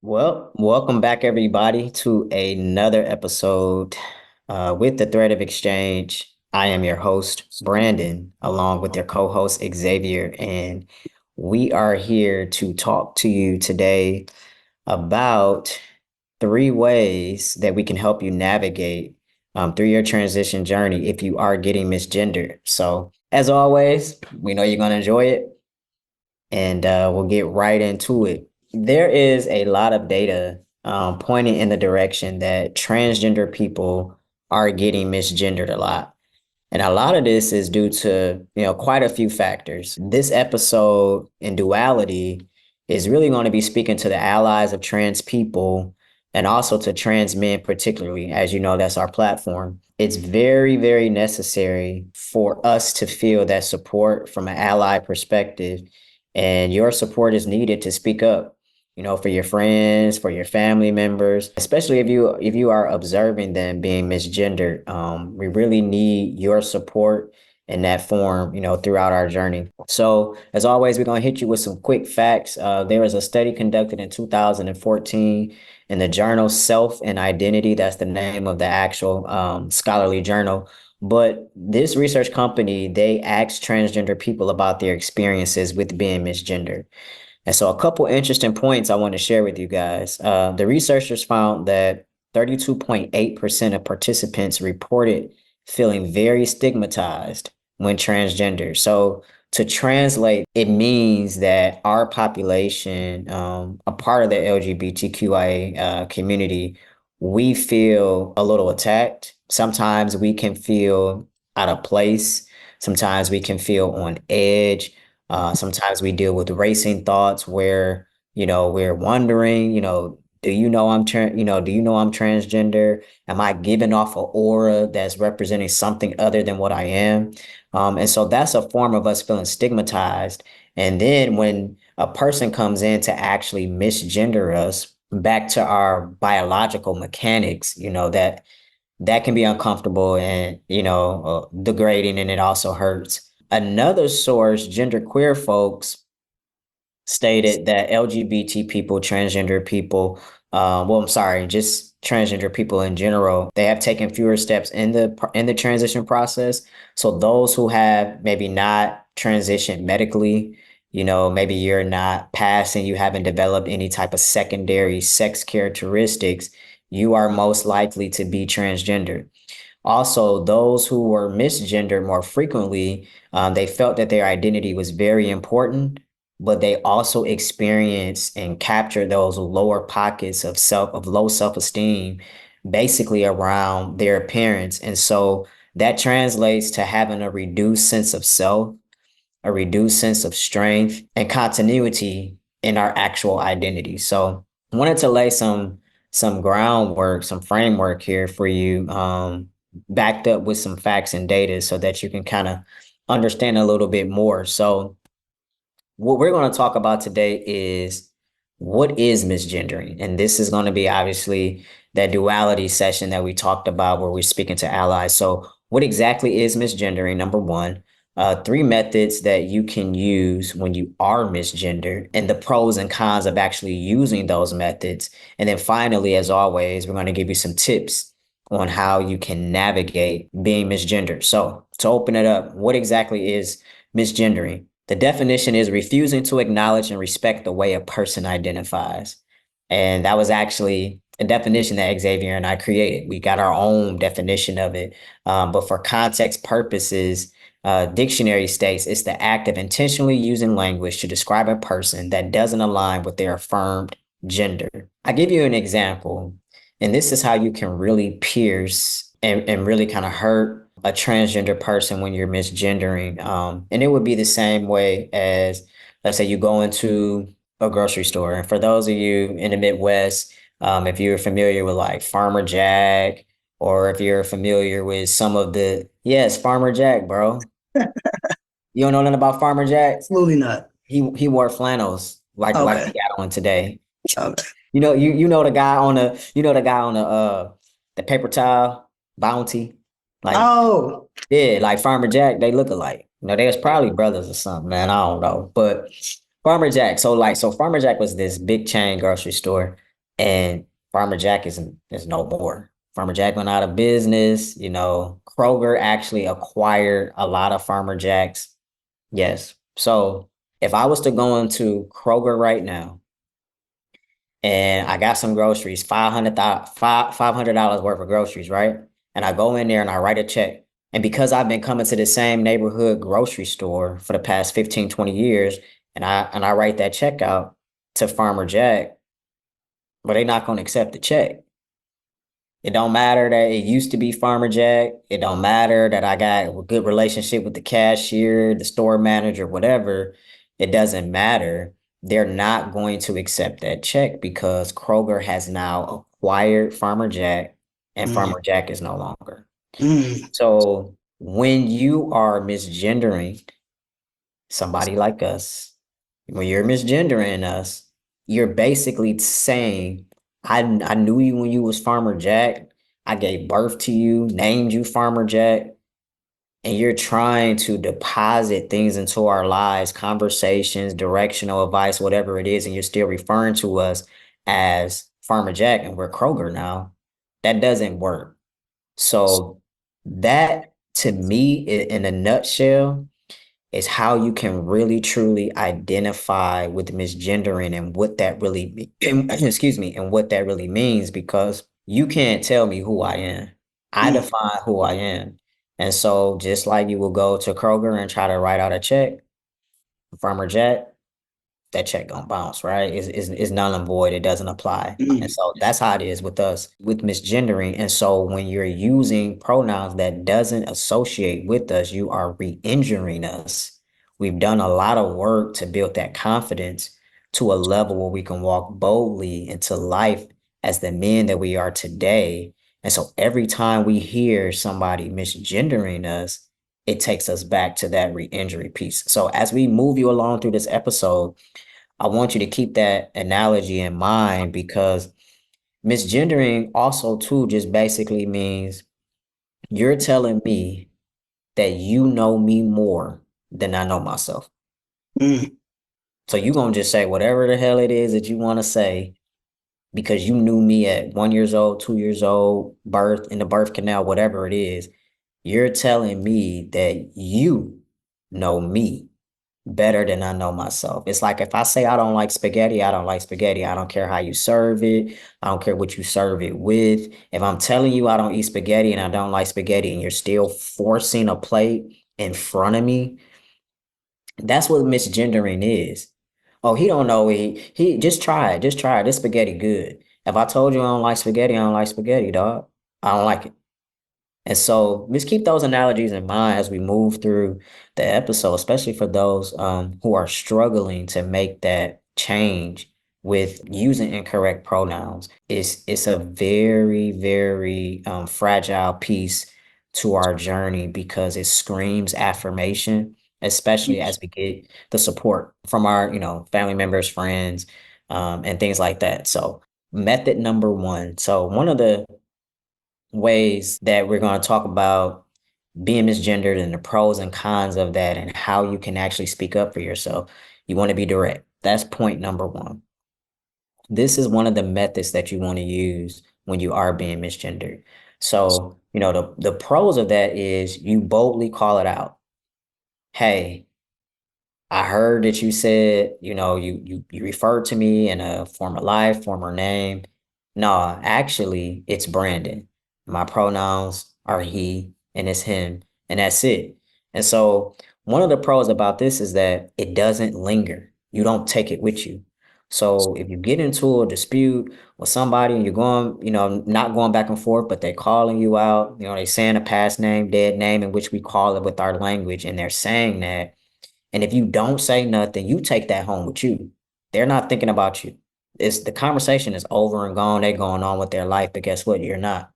Well, welcome back, everybody, to another episode with the Thread of Exchange. I am your host, Brandon, along with your co host, Xavier, and we are here to talk to you today about three ways that we can help you navigate through your transition journey if you are getting misgendered. So, as always, we know you're going to enjoy it and we'll get right into it. There is a lot of data pointing in the direction that transgender people are getting misgendered a lot. And a lot of this is due to, quite a few factors. This episode in duality is really going to be speaking to the allies of trans people and also to trans men, particularly. As you know, that's our platform. It's very, very necessary for us to feel that support from an ally perspective. And your support is needed to speak up, for your friends, for your family members, especially if you are observing them being misgendered. We really need your support in that form, throughout our journey. So, as always, we're gonna hit you with some quick facts. There was a study conducted in 2014 in the journal Self and Identity. That's the name of the actual scholarly journal. But this research company, they asked transgender people about their experiences with being misgendered. And so, a couple interesting points I want to share with you guys. The researchers found that 32.8% of participants reported feeling very stigmatized when transgender. So, to translate, it means that our population, a part of the LGBTQIA community, we feel a little attacked. Sometimes we can feel out of place. Sometimes we can feel on edge. Sometimes we deal with racing thoughts where, we're wondering, do you know I'm transgender? Am I giving off an aura that's representing something other than what I am? And so that's a form of us feeling stigmatized. And then when a person comes in to actually misgender us back to our biological mechanics, that can be uncomfortable and degrading, and it also hurts. Another source, genderqueer folks, stated that LGBT people, transgender people, I'm sorry, just transgender people in general, they have taken fewer steps in the transition process. So those who have maybe not transitioned medically, maybe you're not passing, you haven't developed any type of secondary sex characteristics, you are most likely to be transgender. Also, those who were misgendered more frequently, they felt that their identity was very important, but they also experienced and captured those lower pockets of low self-esteem, basically around their appearance. And so that translates to having a reduced sense of self, a reduced sense of strength and continuity in our actual identity. So I wanted to lay some groundwork, some framework here for you, backed up with some facts and data so that you can kind of understand a little bit more. So what we're going to talk about today is what is misgendering? And this is going to be obviously that duality session that we talked about where we're speaking to allies. So what exactly is misgendering? Number one, three methods that you can use when you are misgendered and the pros and cons of actually using those methods. And then finally, as always, we're going to give you some tips on how you can navigate being misgendered. So to open it up, what exactly is misgendering? The definition is refusing to acknowledge and respect the way a person identifies. And that was actually a definition that Xavier and I created. We got our own definition of it. But for context purposes, dictionary states it's the act of intentionally using language to describe a person that doesn't align with their affirmed gender. I give you an example, and this is how you can really pierce and really kind of hurt a transgender person when you're misgendering. And it would be the same way as, let's say, you go into a grocery store. And for those of you in the Midwest, if you're familiar with like Farmer Jack, or if you're familiar with some of yes, Farmer Jack, bro. You don't know nothing about Farmer Jack? Absolutely not. He wore flannels like Okay. he got on today. Okay. You know the paper towel bounty, like Oh, yeah, like Farmer Jack, they look alike. They was probably brothers or something, man. I don't know. But Farmer Jack, so Farmer Jack was this big chain grocery store. And Farmer Jack is no more. Farmer Jack went out of business. Kroger actually acquired a lot of Farmer Jacks. Yes. So if I was to go into Kroger right now and I got some groceries, $500 worth of groceries, right? And I go in there and I write a check. And because I've been coming to the same neighborhood grocery store for the past 15, 20 years, and I write that check out to Farmer Jack, but they're not going to accept the check. It don't matter that it used to be Farmer Jack. It don't matter that I got a good relationship with the cashier, the store manager, whatever. It doesn't matter. They're not going to accept that check because Kroger has now acquired Farmer Jack and mm, Farmer Jack is no longer. mm, So when you are misgendering somebody like us, when you're misgendering us, you're basically saying, I knew you when you was Farmer Jack. I gave birth to you, named you Farmer Jack, and you're trying to deposit things into our lives, conversations, directional advice, whatever it is, and you're still referring to us as Farmer Jack and we're Kroger now. That doesn't work. So that to me, in a nutshell, is how you can really truly identify with misgendering and what that really excuse me, and what that really means, because you can't tell me who I am. I mm, define who I am. And so just like you will go to Kroger and try to write out a check, Farmer Jack, that check gonna bounce, right? Is null and void. It doesn't apply. And mm, so that's how it is with us with misgendering. And so when you're using pronouns that doesn't associate with us, you are re-injuring us. We've done a lot of work to build that confidence to a level where we can walk boldly into life as the men that we are today. And so every time we hear somebody misgendering us, it takes us back to that re-injury piece. So as we move you along through this episode, I want you to keep that analogy in mind, because misgendering also too just basically means you're telling me that you know me more than I know myself. mm, So you gonna just say whatever the hell it is that you want to say because you knew me at 1 years old, 2 years old, birth in the birth canal, whatever it is. You're telling me that you know me better than I know myself. It's like if I say I don't like spaghetti, I don't like spaghetti. I don't care how you serve it. I don't care what you serve it with. If I'm telling you I don't eat spaghetti and I don't like spaghetti and you're still forcing a plate in front of me, that's what misgendering is. Oh, he don't know. He just try it. Just try it. This spaghetti good. If I told you I don't like spaghetti, I don't like spaghetti, dog. I don't like it. And so let's keep those analogies in mind as we move through the episode, especially for those who are struggling to make that change with using incorrect pronouns. It's a very, very fragile piece to our journey because it screams affirmation, especially as we get the support from our, family members, friends, and things like that. So method number one. So one of the ways that we're going to talk about being misgendered and the pros and cons of that and how you can actually speak up for yourself. You want to be direct. That's point number one. This is one of the methods that you want to use when you are being misgendered. So, the pros of that is you boldly call it out. Hey, I heard that you said, you referred to me in a former life, former name. No, actually, it's Brandon. My pronouns are he and it's him, and that's it. And so, one of the pros about this is that it doesn't linger. You don't take it with you. So, if you get into a dispute with somebody and you're going, not going back and forth, but they're calling you out, they saying a past name, dead name, in which we call it with our language, and they're saying that, and if you don't say nothing, you take that home with you. They're not thinking about you. It's the conversation is over and gone. They're going on with their life, but guess what? You're not,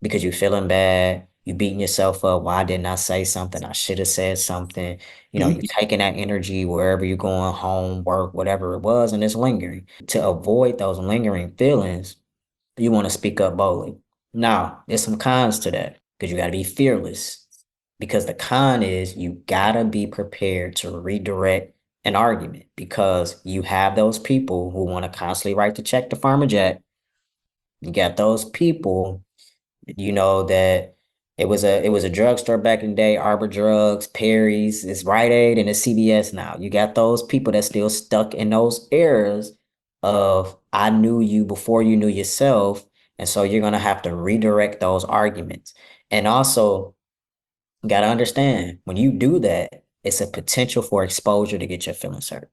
because you're feeling bad. You beating yourself up. Why didn't I say something? I should have said something. You're mm, taking that energy wherever you're going, home, work, whatever it was, and it's lingering. To avoid those lingering feelings, you want to speak up boldly. Now, there's some cons to that because you got to be fearless. Because the con is you got to be prepared to redirect an argument because you have those people who want to constantly write the check to Farmer Jack. You got those people, that it was a drugstore back in the day, Arbor Drugs, Perry's, it's Rite Aid, and it's CVS now. You got those people that still stuck in those eras of I knew you before you knew yourself. And so you're gonna have to redirect those arguments. And also gotta understand when you do that, it's a potential for exposure to get your feelings hurt.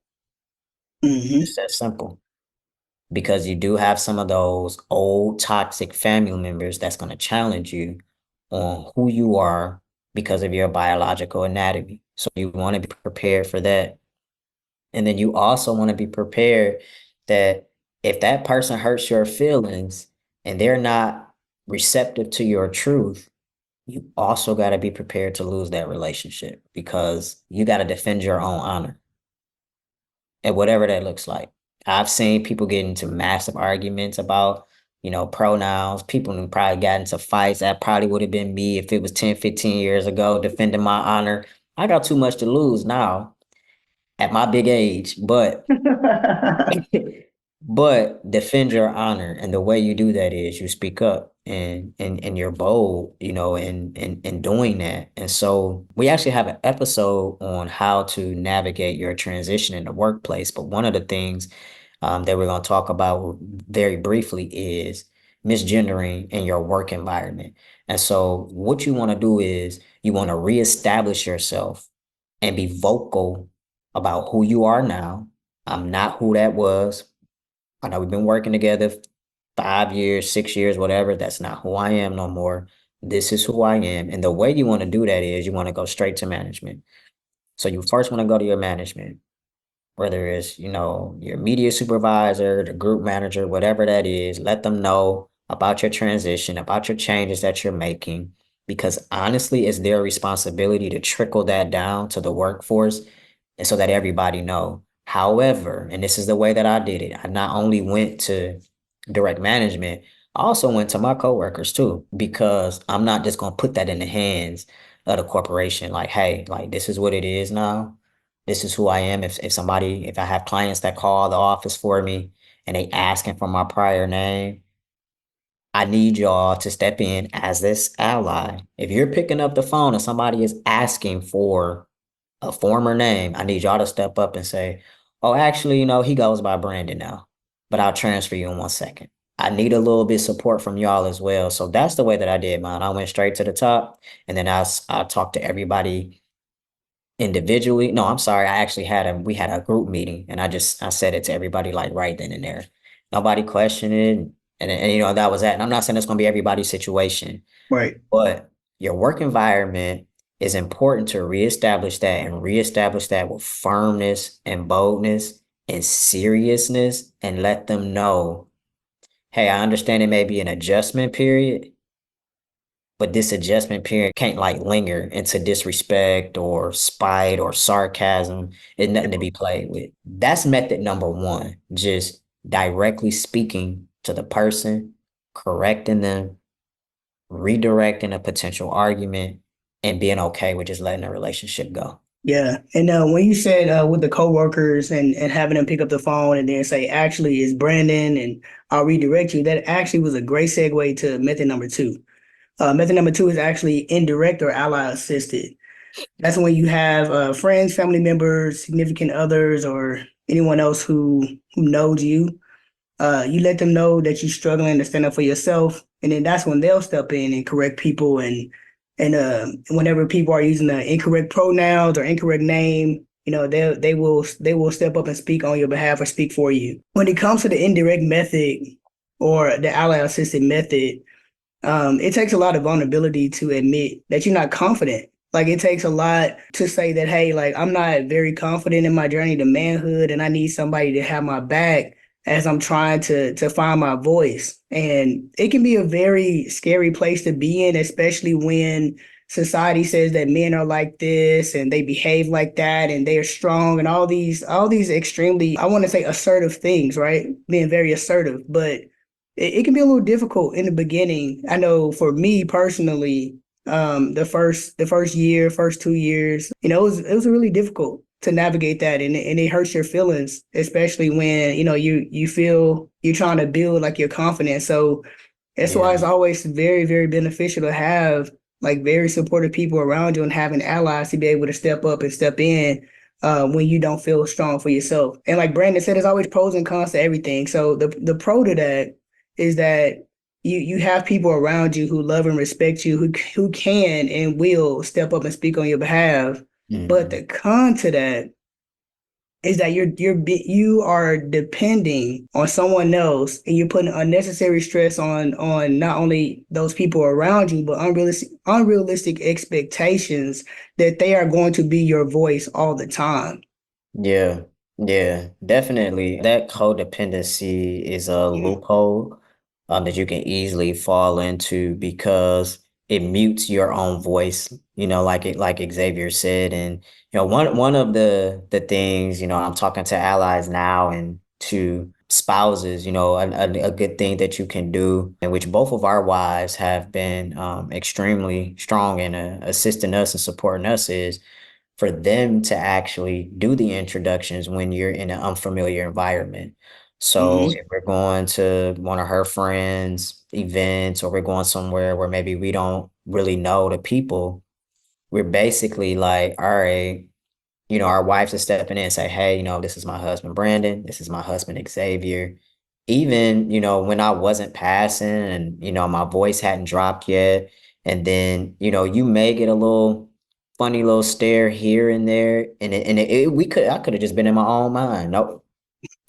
Hmm. It's that simple. Because you do have some of those old toxic family members that's going to challenge you on who you are because of your biological anatomy. So you want to be prepared for that. And then you also want to be prepared that if that person hurts your feelings and they're not receptive to your truth, you also got to be prepared to lose that relationship because you got to defend your own honor and whatever that looks like. I've seen people get into massive arguments about, pronouns. People who probably got into fights. That probably would have been me if it was 10, 15 years ago, defending my honor. I got too much to lose now at my big age, but but defend your honor. And the way you do that is you speak up and you're bold, in doing that. And so we actually have an episode on how to navigate your transition in the workplace. But one of the things that we're going to talk about very briefly is misgendering in your work environment. And so what you want to do is you want to reestablish yourself and be vocal about who you are now. I'm not who that was. I know we've been working together 5 years, 6 years, whatever. That's not who I am no more. This is who I am. And the way you want to do that is you want to go straight to management. So you first want to go to your management, whether it's, your media supervisor, the group manager, whatever that is, let them know about your transition, about your changes that you're making, because honestly, it's their responsibility to trickle that down to the workforce and so that everybody know. However, and this is the way that I did it, I not only went to direct management, I also went to my coworkers too, because I'm not just gonna put that in the hands of the corporation. Like, hey, like this is what it is now. This is who I am. If I have clients that call the office for me and they asking for my prior name, I need y'all to step in as this ally. If you're picking up the phone and somebody is asking for a former name, I need y'all to step up and say, oh, actually, he goes by Brandon now, but I'll transfer you in 1 second. I need a little bit support from y'all as well. So that's the way that I did mine. I went straight to the top and then I talked to everybody individually. No, I'm sorry. We had a group meeting and I said it to everybody like right then and there. Nobody questioned it. And that was that. And I'm not saying it's going to be everybody's situation, Right. but your work environment is important to reestablish that with firmness and boldness and seriousness and let them know, hey, I understand it may be an adjustment period, but this adjustment period can't like linger into disrespect or spite or sarcasm. It's nothing to be played with. That's method number one. Just directly speaking to the person, correcting them, redirecting a potential argument, and being okay with just letting the relationship go. Yeah. And when you said with the coworkers and having them pick up the phone and then say, actually, it's Brandon and I'll redirect you, that actually was a great segue to method number two. Method number two is actually indirect or ally assisted. That's when you have friends, family members, significant others, or anyone else who knows you. You let them know that you're struggling to stand up for yourself, and then that's when they'll step in and correct people. And whenever people are using the incorrect pronouns or incorrect name, they will step up and speak on your behalf or speak for you. When it comes to the indirect method or the ally assisted method, it takes a lot of vulnerability to admit that you're not confident. Like it takes a lot to say that, hey, like I'm not very confident in my journey to manhood and I need somebody to have my back as I'm trying to find my voice. And it can be a very scary place to be in, especially when society says that men are like this and they behave like that and they are strong and all these extremely, I want to say assertive things, right? Being very assertive, but it can be a little difficult in the beginning. I know for me personally, the first year, first 2 years, it was really difficult. to navigate that, and it hurts your feelings, especially when you feel you're trying to build like your confidence. So that's why Yeah. it's always very, very beneficial to have like very supportive people around you and having allies to be able to step up and step in when you don't feel strong for yourself. And like Brandon said, there's always pros and cons to everything. So the pro to that is that you have people around you who love and respect you, who can and will step up and speak on your behalf. But Mhm. the con to that is that you are depending on someone else, and you're putting unnecessary stress on not only those people around you, but unrealistic expectations that they are going to be your voice all the time. Yeah, yeah, definitely. That codependency is a Mhm. loophole that you can easily fall into because it mutes your own voice, like Xavier said. And one of the things, I'm talking to allies now and to spouses, a good thing that you can do, in which both of our wives have been extremely strong in assisting us and supporting us is for them to actually do the introductions when you're in an unfamiliar environment. So Mhm. if we're going to one of her friends' events or we're going somewhere where maybe we don't really know the people, we're basically like, all right, our wives are stepping in and say, hey, this is my husband, Brandon. This is my husband, Xavier. Even, when I wasn't passing and, my voice hadn't dropped yet. And then, you may get a little funny little stare here and there. I could have just been in my own mind. Nope.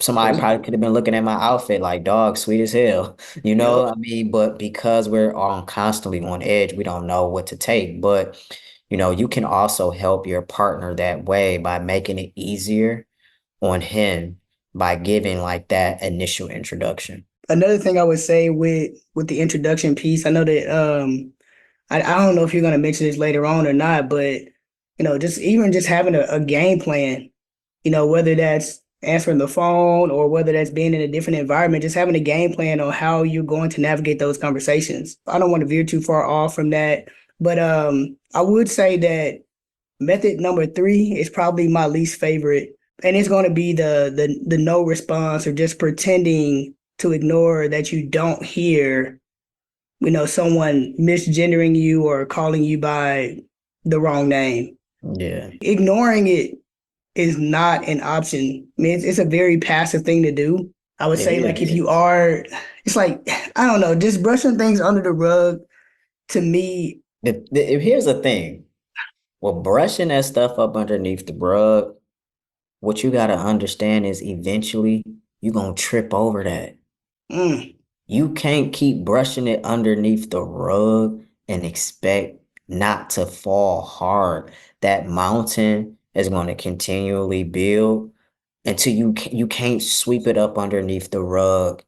Somebody True. probably could have been looking at my outfit like, dog, sweet as hell. You know, Yep. I mean, but because we're on constantly on edge, we don't know what to take. But, you can also help your partner that way by making it easier on him by giving like that initial introduction. Another thing I would say with the introduction piece, I know that I don't know if you're gonna mention this later on or not, but just even just having a game plan, whether that's answering the phone or whether that's being in a different environment, just having a game plan on how you're going to navigate those conversations. I don't want to veer too far off from that, but I would say that method number three is probably my least favorite, and it's going to be the no response or just pretending to ignore that you don't hear, someone misgendering you or calling you by the wrong name. Yeah, Ignoring it is not an option. I mean, it's a very passive thing to do. I would it say, like, if is. you are, it's like, I don't know, just brushing things under the rug to me. Here's the thing. Well, brushing that stuff up underneath the rug, what you got to understand is eventually you're going to trip over that. mm, You can't keep brushing it underneath the rug and expect not to fall hard. That mountain is going to continually build until you can't sweep it up underneath the rug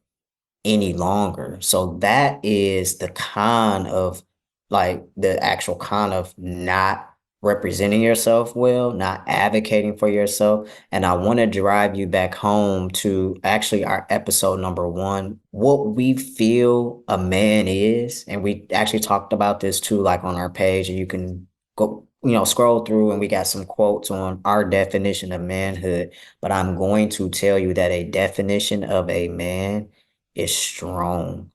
any longer. So that is the con of like the actual con of not representing yourself well, not advocating for yourself. And I want to drive you back home to actually our episode number one, what we feel a man is. And we actually talked about this too, like on our page, and you can go, scroll through and we got some quotes on our definition of manhood. But I'm going to tell you that a definition of a man is strong,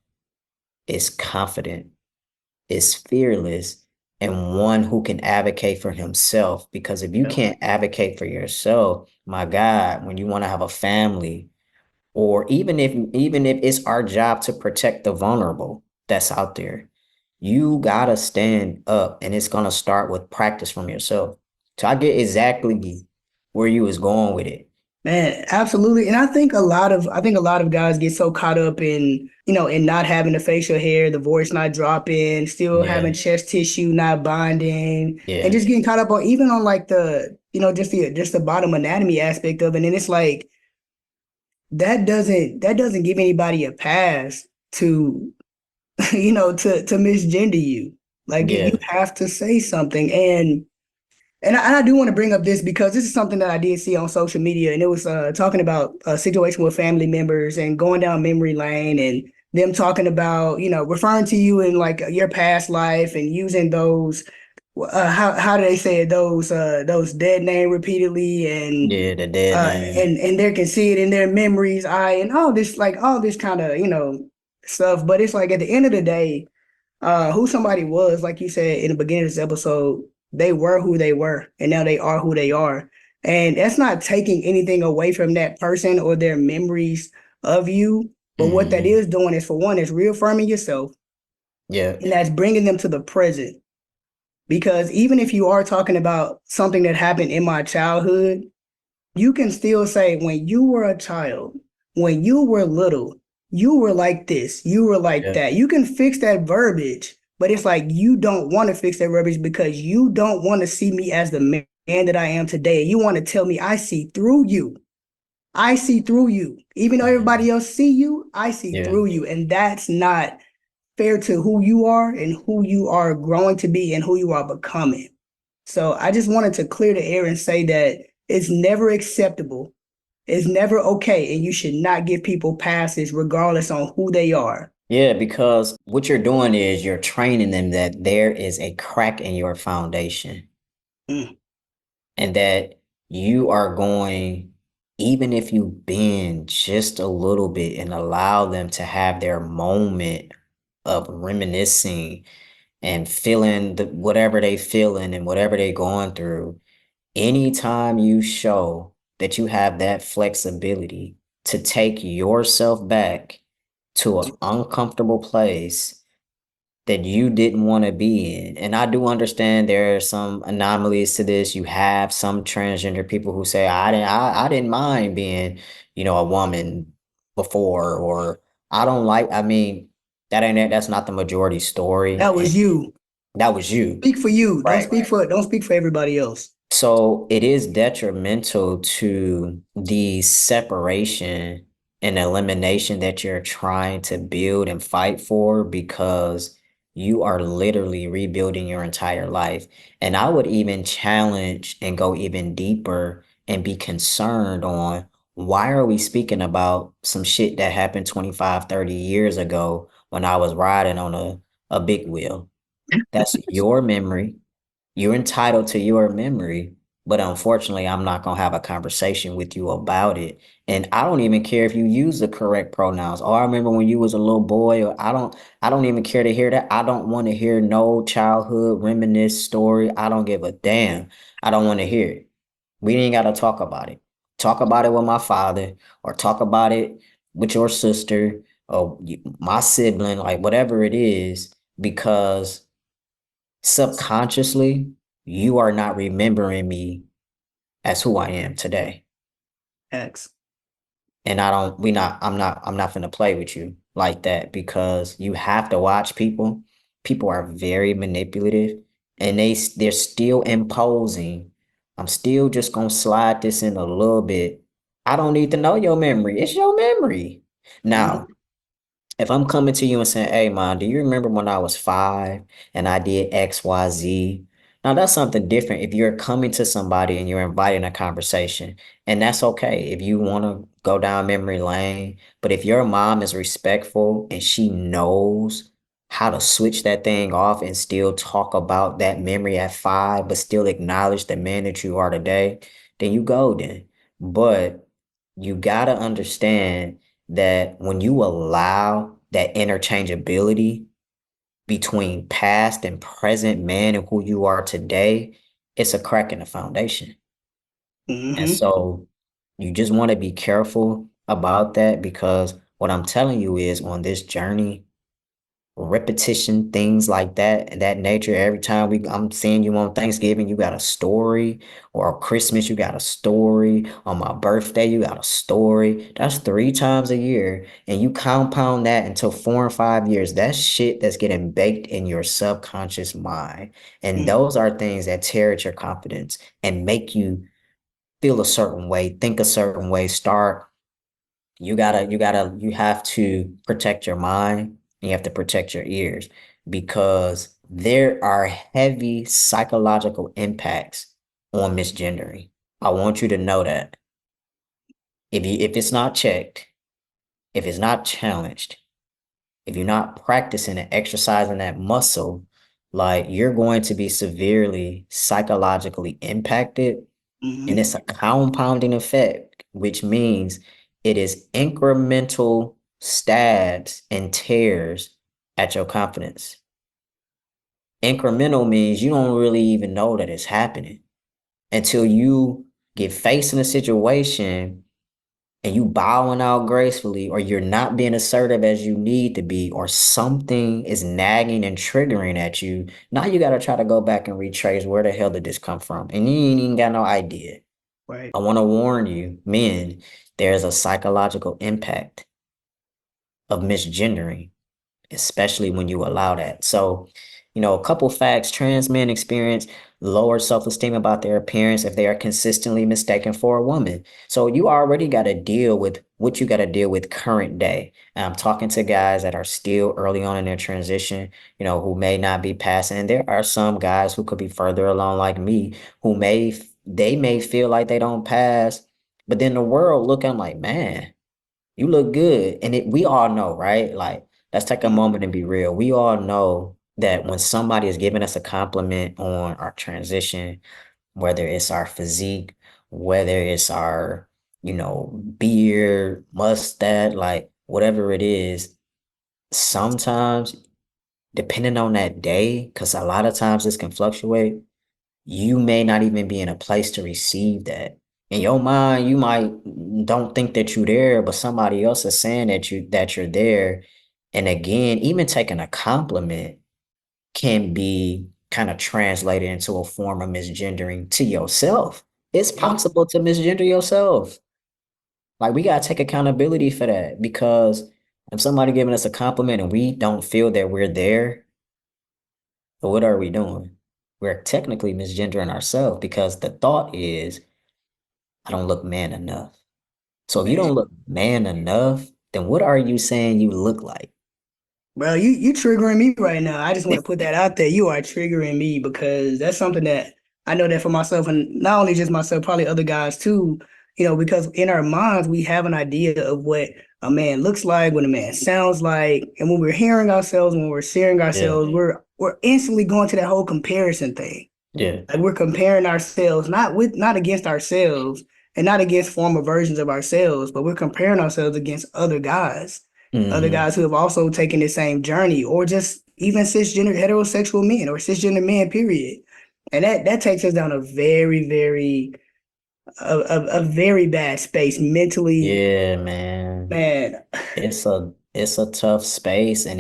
is confident, is fearless, and one who can advocate for himself. Because if you yeah. can't advocate for yourself, my God, when you want to have a family, or even if it's our job to protect the vulnerable that's out there, you gotta stand up, and it's gonna start with practice from yourself. So I get exactly where you was going with it. Man, absolutely. And I think a lot of guys get so caught up in, in not having the facial hair, the voice not dropping, still Yeah, having chest tissue not bonding, and yeah, just getting caught up on even on like just the bottom anatomy aspect of it. And it's like that doesn't give anybody a pass to, to misgender you. Like you yeah, have to say something. And I do want to bring up this because this is something that I did see on social media, and it was talking about a situation with family members and going down memory lane and them talking about, referring to you in like your past life and using those. how do they say it? Those dead name repeatedly Yeah, the dead name. and they can see it in their memories, and all this like all this kind of stuff. But it's like at the end of the day, who somebody was, like you said in the beginning of this episode, they were who they were, and now they are who they are. And that's not taking anything away from that person or their memories of you. But what that Hmm. is doing is, for one, is reaffirming yourself, Yeah. and that's bringing them to the present. Because even if you are talking about something that happened in my childhood, you can still say, when you were a child, when you were little, you were like this, you were like Yeah. that. You can fix that verbiage, but it's like you don't want to fix that verbiage because you don't want to see me as the man that I am today. You want to tell me I see through you. I see through you. Even though Mhm. everybody else see you, I see Yeah. through you. And that's not fair to who you are and who you are growing to be and who you are becoming. So I just wanted to clear the air and say that it's never acceptable. It's never okay. And you should not give people passes regardless on who they are. Yeah, because what you're doing is you're training them that there is a crack in your foundation Mm, and that you are going, even if you bend just a little bit and allow them to have their moment of reminiscing and feeling whatever they feeling and whatever they going through, anytime you show that you have that flexibility to take yourself back to an uncomfortable place that you didn't want to be in. And I do understand there are some anomalies to this. You have some transgender people who say, I didn't mind being, a woman before, or I don't like, I mean, that's not the majority story. that And was you. that was you. Speak for you. Right. Don't speak for everybody else. So it is detrimental to the separation and elimination that you're trying to build and fight for because you are literally rebuilding your entire life. And I would even challenge and go even deeper and be concerned on why are we speaking about some shit that happened 25, 30 years ago when I was riding on a big wheel? That's your memory. You're entitled to your memory, but unfortunately, I'm not going to have a conversation with you about it. And I don't even care if you use the correct pronouns. Oh, I remember when you was a little boy, or I don't even care to hear that. I don't want to hear no childhood reminisce story. I don't give a damn. I don't want to hear it. We ain't got to talk about it. Talk about it with my father or talk about it with your sister or my sibling, like whatever it is, because subconsciously, you are not remembering me as who I am today. X. And I'm not gonna play with you like that because you have to watch people. People are very manipulative and they're still imposing. I'm still just gonna slide this in a little bit. I don't need to know your memory. It's your memory. Now, Mhm. if I'm coming to you and saying, hey, man, do you remember when I was 5 and I did X, Y, Z? Now, that's something different if you're coming to somebody and you're inviting a conversation. And that's okay if you want to go down memory lane. But if your mom is respectful and she knows how to switch that thing off and still talk about that memory at 5, but still acknowledge the man that you are today, then you golden. But you got to understand that when you allow that interchangeability between past and present man and who you are today, it's a crack in the foundation. And Mhm. so you just want to be careful about that because what I'm telling you is on this journey, repetition, things like that, and that nature. Every time I'm seeing you on Thanksgiving, you got a story, or Christmas, you got a story. On my birthday, you got a story. That's 3 times a year, and you compound that until 4 and 5 years. That's shit that's getting baked in your subconscious mind, and Mm, those are things that tear at your confidence and make you feel a certain way, think a certain way, start you have to protect your mind. You have to protect your ears because there are heavy psychological impacts on misgendering. I want you to know that. If it's not checked, if it's not challenged, if you're not practicing and exercising that muscle, Like you're going to be severely psychologically impacted, and Hmm. it's a compounding effect, which means it is incremental stabs and tears at your confidence. Incremental means you don't really even know that it's happening until you get faced in a situation and you bowing out gracefully, or you're not being assertive as you need to be, or something is nagging and triggering at you. Now you got to try to go back and retrace where the hell did this come from? And you ain't even got no idea. Right. I want to warn you, men, there's a psychological impact of misgendering, especially when you allow that. So, a couple facts: trans men experience lower self esteem about their appearance if they are consistently mistaken for a woman. So, you already got to deal with what you got to deal with current day. And I'm talking to guys that are still early on in their transition, who may not be passing. And there are some guys who could be further along, like me, they may feel like they don't pass, but then the world look at them like, man, you look good. And we all know, right? Like, let's take a Mm. moment and be real. We all know that when somebody is giving us a compliment on our transition, whether it's our physique, whether it's our, beard, mustache, like whatever it is, sometimes depending on that day, because a lot of times this can fluctuate, you may not even be in a place to receive that. In your mind, you might don't think that you're there, but somebody else is saying that you're there. And again, even taking a compliment can be kind of translated into a form of misgendering to yourself. It's Yeah. possible to misgender yourself. Like we gotta take accountability for that, because if somebody giving us a compliment and we don't feel that we're there, what are we doing? We're technically misgendering ourselves, because the thought is, I don't look man enough. So if you don't Man. look man enough, then what are you saying you look like? Bro, you triggering me right now. I just want to put that out there. You are triggering me because that's something that I know that for myself, and not only just myself, probably other guys too. Because in our minds we have an idea of what a man looks like, what a man sounds like, and when we're hearing ourselves, when we're seeing Yeah, ourselves, we're instantly going to that whole comparison thing. yeah. Like we're comparing ourselves not against ourselves and not against former versions of ourselves, but we're comparing ourselves against other Hmm. guys who have also taken the same journey, or just even cisgender heterosexual men or cisgender men, period. And that takes us down a a very bad space mentally, Yeah, man. man. It's a tough space, and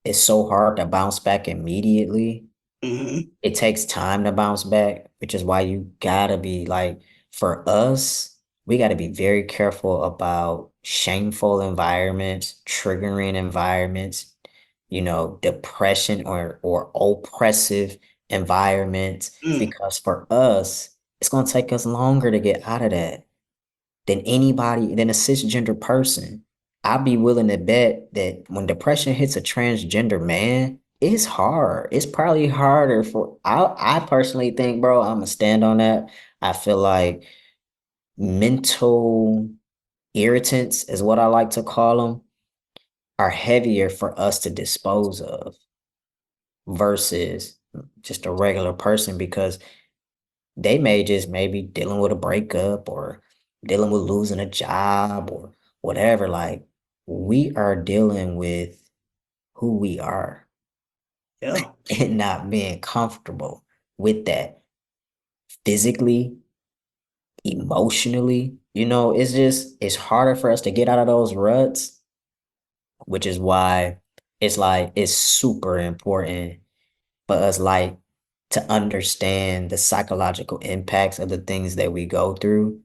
it's so hard to bounce back immediately. Hmm. It takes time to bounce back, which is why you gotta be like, for us, we gotta be very careful about shameful environments, triggering environments, depression or oppressive environments, Mm. because for us, it's gonna take us longer to get out of that than a cisgender person. I'd be willing to bet that when depression hits a transgender man, it's hard. It's probably harder for I personally think, bro, I'm gonna stand on that. I feel like mental irritants is what I like to call them, are heavier for us to dispose of versus just a regular person, because they may just maybe dealing with a breakup, or dealing with losing a job, or whatever. Like, we are dealing with who we are Yeah. and not being comfortable with that physically, emotionally. It's harder for us to get out of those ruts, which is why it's super important for us, like, to understand the psychological impacts of the things that we go through.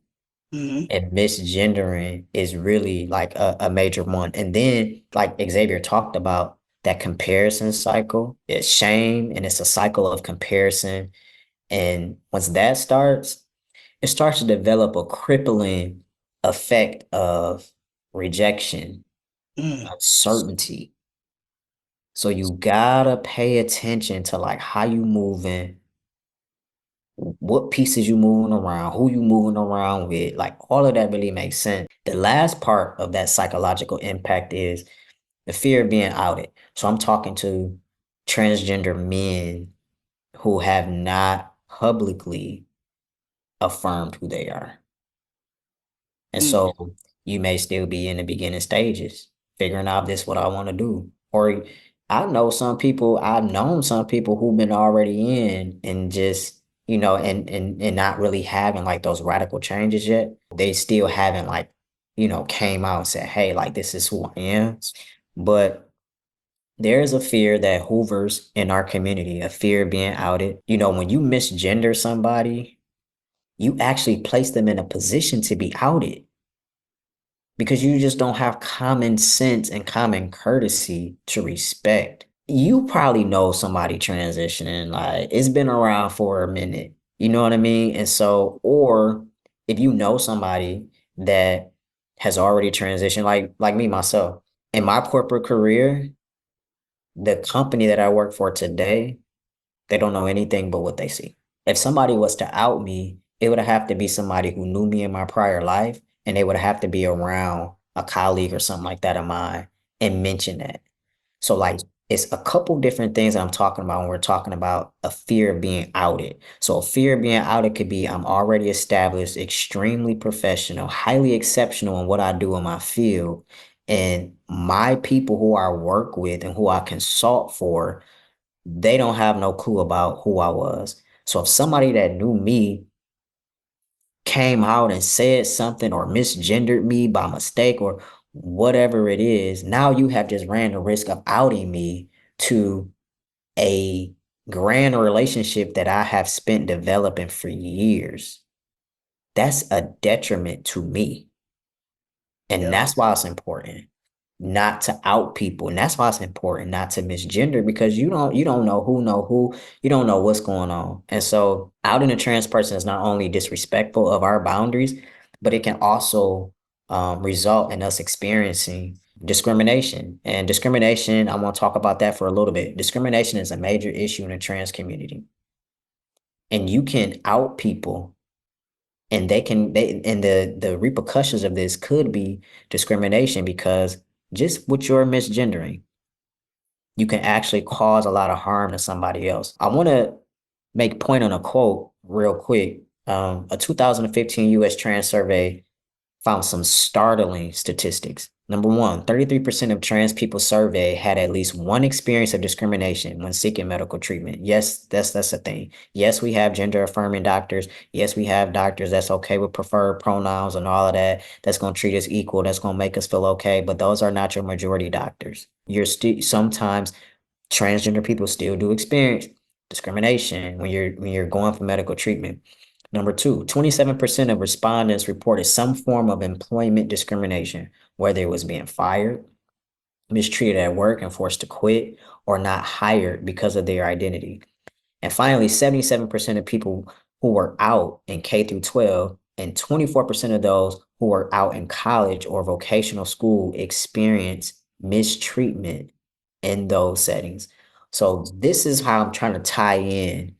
Hmm. And misgendering is really like a major one. And then, like Xavier talked about, that comparison cycle, it's shame, and it's a cycle of comparison. And once that starts, it starts to develop a crippling effect of rejection, Mm. uncertainty. So you gotta pay attention to like how you moving, what pieces you moving around, who you moving around with, like all of that really makes sense. The last part of that psychological impact is the fear of being outed. So I'm talking to transgender men who have not publicly affirmed who they are. And Mm. so you may still be in the beginning stages, figuring out this what I want to do. Or I've known some people who've been already in and just, and not really having like those radical changes yet. They still haven't like, came out and said, hey, like this is who I am. But there is a fear that hoovers in our community, a fear of being outed. When you misgender somebody, you actually place them in a position to be outed because you just don't have common sense and common courtesy to respect. You probably know somebody transitioning, like it's been around for a minute. You know what I mean? And so, or if you know somebody that has already transitioned, like me myself, in my corporate career, the company that I work for today, they don't know anything but what they see. If somebody was to out me, it would have to be somebody who knew me in my prior life, and they would have to be around a colleague or something like that of mine and mention that. So like it's a couple different things that I'm talking about when we're talking about a fear of being outed. So a fear of being outed could be I'm already established, extremely professional, highly exceptional in what I do in my field. And my people who I work with and who I consult for, they don't have no clue about who I was. So if somebody that knew me came out and said something or misgendered me by mistake or whatever it is, now you have just ran the risk of outing me to a grand relationship that I have spent developing for years. That's a detriment to me. And Yep. that's why it's important not to out people. And that's why it's important not to misgender because you don't know who, you don't know what's going on. And so outing a trans person is not only disrespectful of our boundaries, but it can also result in us experiencing discrimination. And discrimination, I want to talk about that for a little bit. Discrimination is a major issue in the trans community. And you can out people and the repercussions of this could be discrimination because just with your misgendering, you can actually cause a lot of harm to somebody else. I want to make point on a quote real quick. A 2015 US trans survey found some startling statistics. Number one, 33% of trans people surveyed had at least one experience of discrimination when seeking medical treatment. Yes, that's a thing. Yes, we have gender affirming doctors. Yes, we have doctors that's okay with preferred pronouns and all of that. That's going to treat us equal. That's going to make us feel okay. But those are not your majority doctors. You're still sometimes transgender people still do experience discrimination when you're going for medical treatment. Number two, 27% of respondents reported some form of employment discrimination, whether it was being fired, mistreated at work and forced to quit, or not hired because of their identity. And finally, 77% of people who were out in K through 12 and 24% of those who were out in college or vocational school experienced mistreatment in those settings. So this is how I'm trying to tie in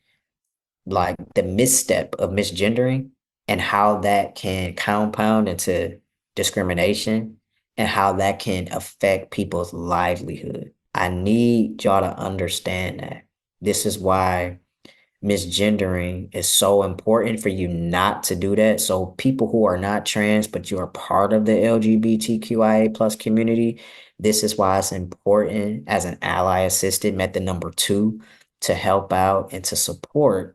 like the misstep of misgendering and how that can compound into discrimination and how that can affect people's livelihood. I need y'all to understand that. This is why misgendering is so important for you not to do that. So people who are not trans, but you are part of the LGBTQIA plus community, this is why it's important as an ally assisted method number two to help out and to support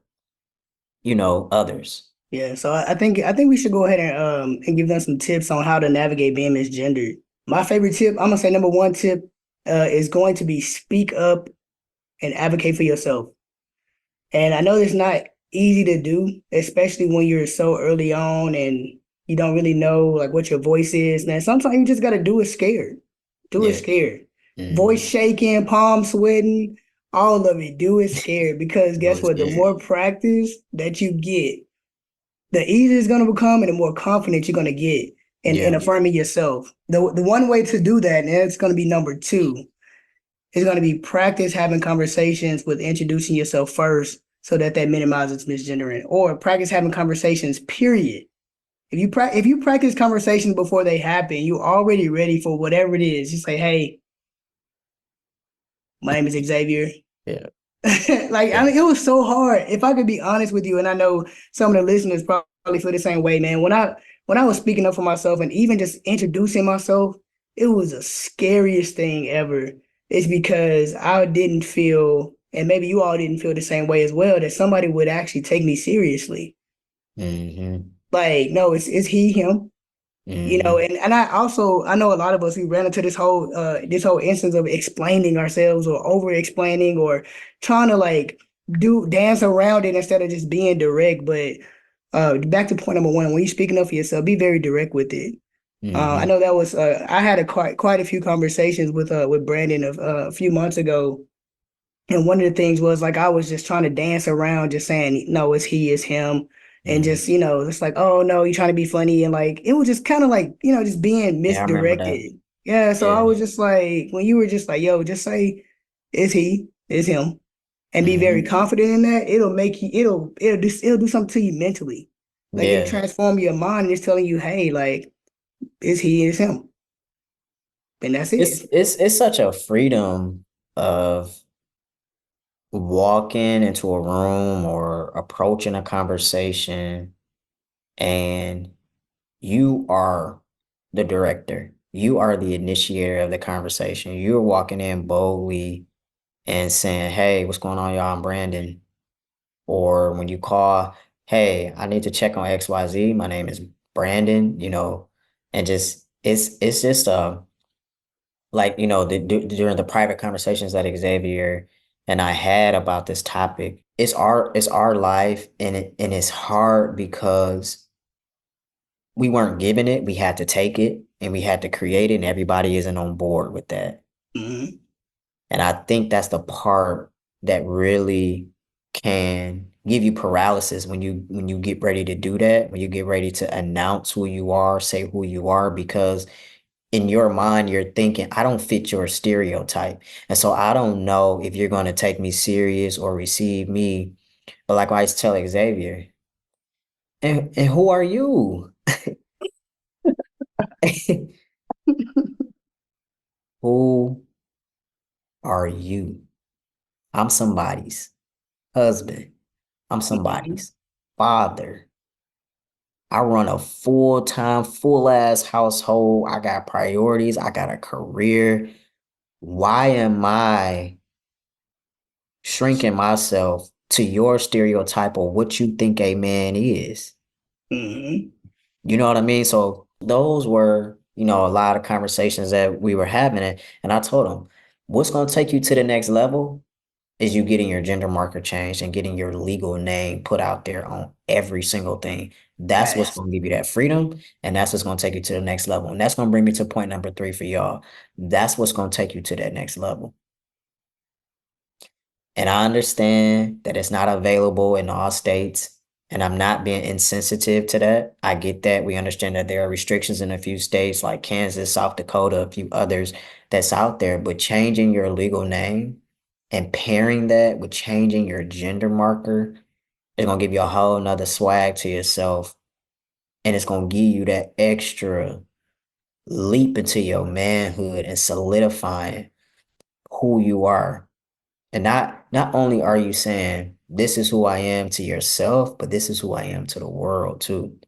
others. Yeah, so I think we should go ahead and give them some tips on how to navigate being misgendered. My favorite tip, I'm gonna say number one tip, is going to be speak up and advocate for yourself. And I know it's not easy to do, especially when you're so early on and you don't really know like what your voice is. Man, sometimes you just gotta do it scared. Do it Yeah. scared. Voice Mm-hmm. shaking, palm sweating, all of it. Do it scared because It guess was what? The good. more practice that you get, the easier it's gonna become and the more confident you're gonna get in Yeah. affirming yourself. The one way to do that, and it's gonna be number two, is gonna be practice having conversations with introducing yourself first so that minimizes misgendering. Or practice having conversations, period. If you practice conversations before they happen, you're already ready for whatever it is. You say, hey, my name is Xavier. Yeah. Like, I Yeah. mean, it was so hard. If I could be honest with you, and I know some of the listeners probably feel the same way, man. When I was speaking up for myself and even just introducing myself, it was the scariest thing ever. It's because I didn't feel, and maybe you all didn't feel the same way as well, that somebody would actually take me seriously. Mm-hmm. Like, no, it's he, him. Mm-hmm. And I know a lot of us we ran into this whole instance of explaining ourselves or over explaining or trying to like do dance around it instead of just being direct. But back to point number one, when you're speaking up for yourself, be very direct with it. I Mm-hmm. know that was I had a quite a few conversations with Brandon a few months ago, and one of the things was like I was just trying to dance around just saying, no, it's he, it's him. And Mm-hmm. just, it's like, oh no, you're trying to be funny. And like it was just kind of like, just being Yeah, I remember that. misdirected. Yeah. So I Yeah. was just like, when you were just like, yo, just say it's he, it's him, and be very Mm-hmm. confident in that, it'll make you it'll do something to you mentally. Like it'll Yeah. transform your mind and it's telling you, hey, like, it's he, it's him. And that's It's it. it's it's such a freedom of walking into a room or approaching a conversation and you are the director. You are the initiator of the conversation. You're walking in boldly and saying, "Hey, what's going on, y'all? I'm Brandon." Or when you call, "Hey, I need to check on XYZ. My name is Brandon," and just it's just like during the private conversations that Xavier and I had about this topic, it's our life, and it's hard because we weren't given it. We had to take it and we had to create it, and everybody isn't on board with that. Hmm. And I think that's the part that really can give you paralysis when you get ready to do that, when you get ready to announce who you are, say who you are, because in your mind you're thinking, I don't fit your stereotype. And so I don't know if you're going to take me serious or receive me. But like I used to tell Xavier, and who are you? Who are you? I'm somebody's husband. I'm Hmm. somebody's father. I run a full-time, full-ass household. I got priorities. I got a career. Why am I shrinking myself to your stereotype of what you think a man is? Hmm. You know what I mean? So those were, a lot of conversations that we were having. And I told him, what's going to take you to the next level is you getting your gender marker changed and getting your legal name put out there on every single thing. That's what's Facts. going to give you that freedom. And that's what's going to take you to the next level. And that's going to bring me to point number three for y'all. That's what's going to take you to that next level. And I understand that it's not available in all states. And I'm not being insensitive to that. I get that. We understand that there are restrictions in a few states like Kansas, South Dakota, a few others that's out there. But changing your legal name and pairing that with changing your gender marker is going to give you a whole nother swag to yourself. And it's going to give you that extra leap into your manhood and solidifying who you are. And not only are you saying this is who I am to yourself, but this is who I am to the world too.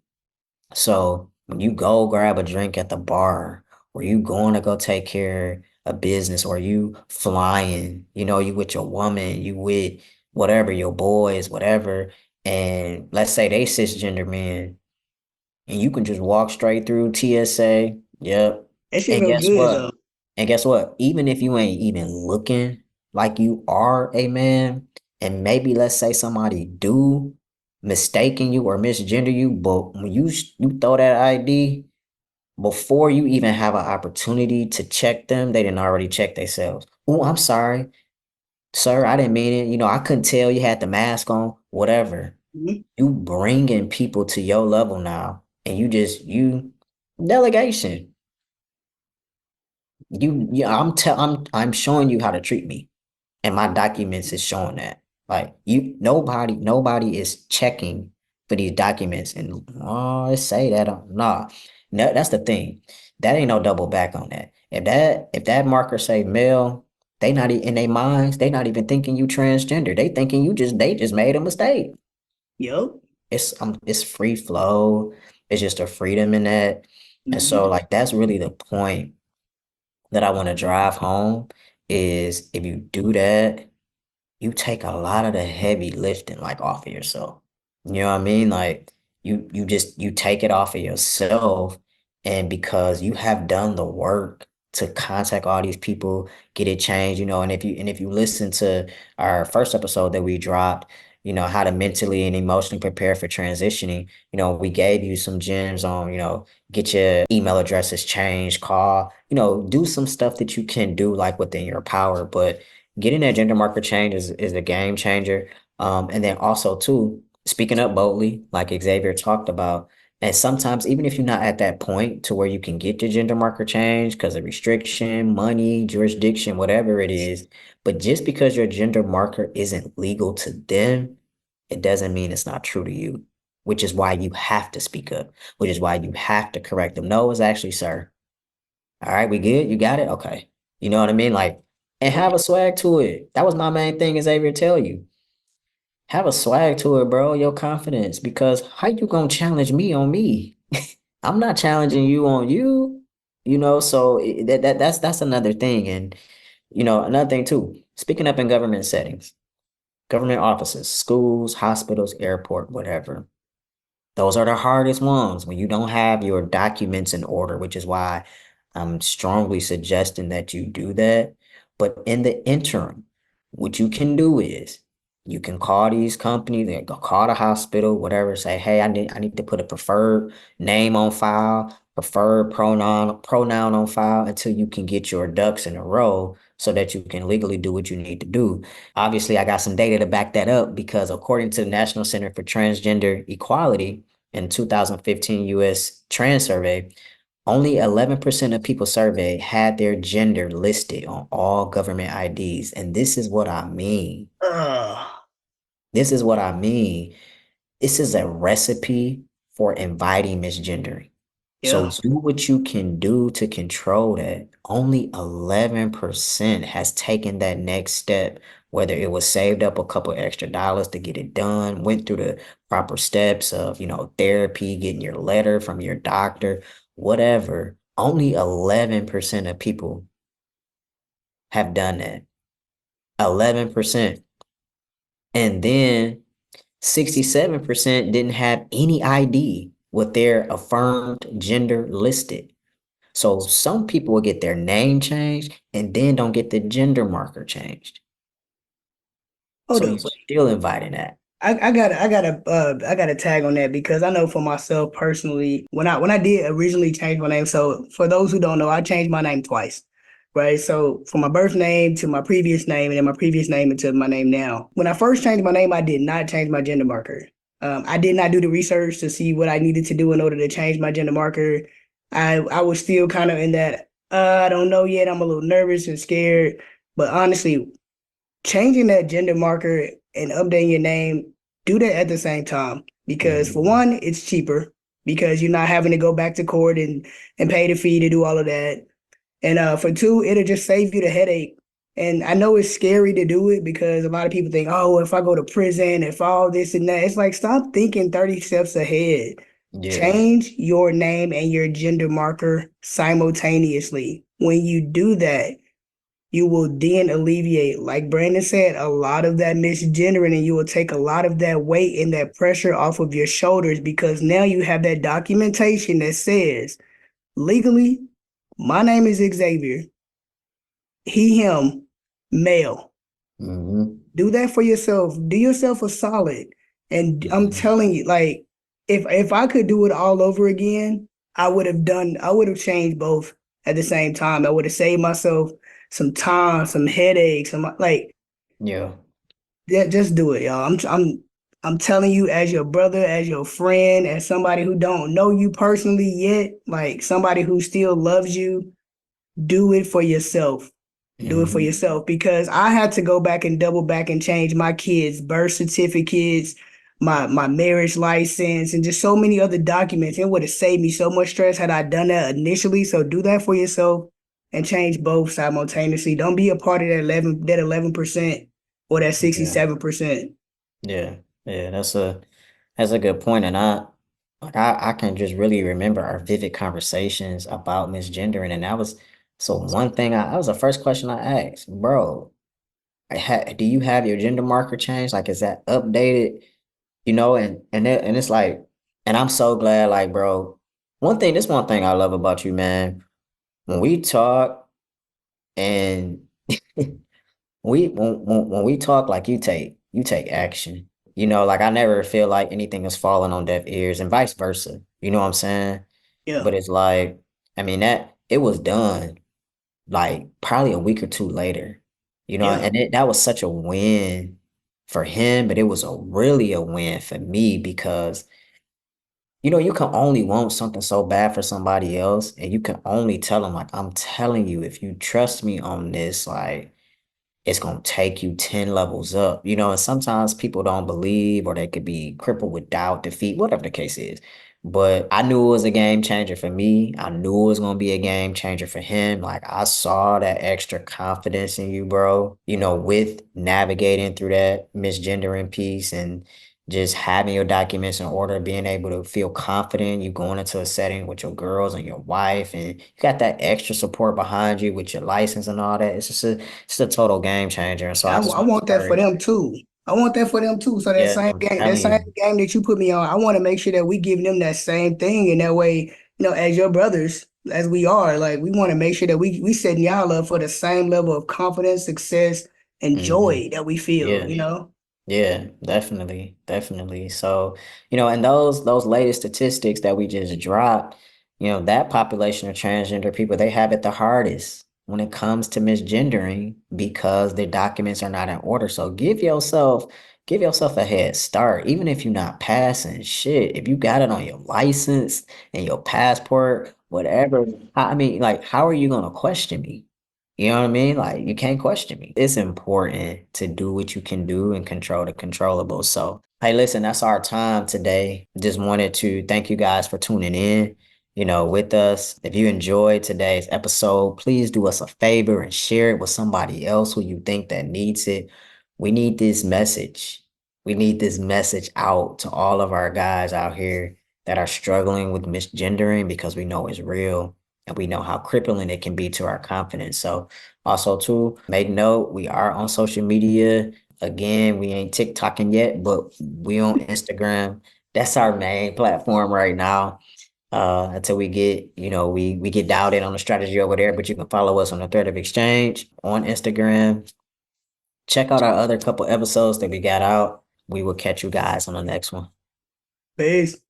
So when you go grab a drink at the bar, or you going to go take care of business, or you flying, you with your woman, you with whatever, your boys, whatever, and let's say they cisgender men, and you can just walk straight through TSA. Yep. That shit And felt guess good though. what? And guess what? Even if you ain't even looking like you are a man, and maybe let's say somebody do mistaken you or misgender you, but when you throw that ID, before you even have an opportunity to check them, they didn't already check themselves. Oh, I'm sorry, sir. I didn't mean it. I couldn't tell you had the mask on, whatever. Mhm. You bringing people to your level now, and you delegation. I'm showing you how to treat me, and my documents is showing that. Like nobody is checking for these documents, and it say that nah. No, that's the thing. That ain't no double back on that. If that marker say male, They not in their minds, they not even thinking you transgender. They thinking they just made a mistake. Yup. It's free flow. It's just a freedom in that. And so Mhm. like that's really the point that I want to drive home is if you do that, you take a lot of the heavy lifting like off of yourself. You know what I mean? Like you take it off of yourself and because you have done the work to contact all these people, get it changed, and if you listen to our first episode that we dropped, how to mentally and emotionally prepare for transitioning, we gave you some gems on, get your email addresses changed, call, do some stuff that you can do like within your power, but getting that gender marker change is a game changer. And then also too, speaking up boldly, like Xavier talked about, and sometimes even if you're not at that point to where you can get your gender marker change because of restriction, money, jurisdiction, whatever it is, but just because your gender marker isn't legal to them, it doesn't mean it's not true to you, which is why you have to speak up, which is why you have to correct them. No, it's actually, sir. All right, we good? You got it? Okay. You know what I mean? Like, and have a swag to it. That was my main thing, as Xavier tell you. Have a swag to it, bro. Your confidence. Because how you gonna challenge me on me? I'm not challenging you on you. So that's another thing. And another thing too. Speaking up in government settings, government offices, schools, hospitals, airport, whatever. Those are the hardest ones when you don't have your documents in order, which is why I'm strongly suggesting that you do that. But in the interim, what you can do is you can call these companies, they go call the hospital, whatever, say, hey, I need to put a preferred name on file, preferred pronoun on file until you can get your ducks in a row so that you can legally do what you need to do. Obviously, I got some data to back that up because according to the National Center for Transgender Equality in 2015 US Trans Survey, only 11% of people surveyed had their gender listed on all government IDs. And this is what I mean. Uh, This is what I mean. This is a recipe for inviting misgendering. So yeah. do what you can do to control that. Only 11% has taken that next step, whether it was saved up a couple extra dollars to get it done, went through the proper steps of, therapy, getting your letter from your doctor, whatever. Only 11% of people have done that. 11%. And then 67% didn't have any ID with their affirmed gender listed. So some people will get their name changed and then don't get the gender marker changed. Hold So you're up. still inviting that. I got to tag on that because I know for myself personally, when I did originally change my name, so for those who don't know, I changed my name twice, right? So from my birth name to my previous name, and then my previous name into my name now. When I first changed my name, I did not change my gender marker. I did not do the research to see what I needed to do in order to change my gender marker. I was still kind of in that I don't know yet. I'm a little nervous and scared, but honestly, changing that gender marker and updating your name, do that at the same time. Because for Mhm. one, it's cheaper because you're not having to go back to court and pay the fee to do all of that. And for two, it'll just save you the headache. And I know it's scary to do it because a lot of people think, oh, if I go to prison, if all this and that, it's like stop thinking 30 steps ahead. Yeah. Change your name and your gender marker simultaneously. When you do that, you will then alleviate, like Brandon said, a lot of that misgendering, and you will take a lot of that weight and that pressure off of your shoulders because now you have that documentation that says legally, my name is Xavier, he, him, male. Hmm. Do that for yourself. Do yourself a solid. And I'm Hmm. telling you, like, if I could do it all over again, I would have changed both at the same time. I would have saved myself some time, some headaches, some like Yeah. yeah, just do it, y'all. I'm telling you as your brother, as your friend, as somebody who don't know you personally yet, like somebody who still loves you, do it for yourself. Do it for Hmm. yourself because I had to go back and double back and change my kids' birth certificates, my marriage license, and just so many other documents. It would have saved me so much stress had I done that initially. So do that for yourself. and change both simultaneously. Don't be a part of that 11% or that Yeah. 67%. Yeah. Yeah. That's a good point. And I can just really remember our vivid conversations about misgendering. And that was so one thing that was the first question I asked, bro. Do you have your gender marker changed? Like, is that updated? And it's like, and I'm so glad, like, bro. This one thing I love about you, man. When we talk and when we talk, like you take action. Like I never feel like anything is falling on deaf ears and vice versa. You know what I'm saying? Yeah, But it's like, I mean, that it was done like probably a week or two later. yeah, That was such a win for him, but it was really a win for me because you can only want something so bad for somebody else, and you can only tell them like, I'm telling you, if you trust me on this, like it's going to take you 10 levels up, and sometimes people don't believe or they could be crippled with doubt, defeat, whatever the case is. But I knew it was a game changer for me. I knew it was going to be a game changer for him. Like I saw that extra confidence in you, bro, with navigating through that misgendering piece and just having your documents in order, being able to feel confident, you going into a setting with your girls and your wife, and you got that extra support behind you with your license and all that. It's a total game changer. And so I just I want to want that for encourage. them too. I want that for them too. So Yeah, I'm that telling same you. game that you put me on, I want to make sure that we give them that same thing, and that way, as your brothers, as we are, like we want to make sure that we setting y'all up for the same level of confidence, success, and Hmm. joy that we feel. Yeah. Yeah, definitely, definitely. So, and those latest statistics that we just dropped, that population of transgender people, they have it the hardest when it comes to misgendering because their documents are not in order. So give yourself a head start. Even if you're not passing shit, if you got it on your license and your passport, whatever. I mean, like, how are you gonna question me? You know what I mean? Like you can't question me. It's important to do what you can do and control the controllable. So, hey, listen, that's our time today. Just wanted to thank you guys for tuning in, with us. If you enjoyed today's episode, please do us a favor and share it with somebody else who you think that needs it. We need this message. We need this message out to all of our guys out here that are struggling with misgendering because we know it's real and we know how crippling it can be to our confidence. So also too, make note, we are on social media. Again, we ain't TikToking yet, but we on Instagram. That's our main platform right now. Until we get, we get dialed in on the strategy over there, but you can follow us on the Thread of Exchange on Instagram. Check out our other couple episodes that we got out. We will catch you guys on the next one. Peace.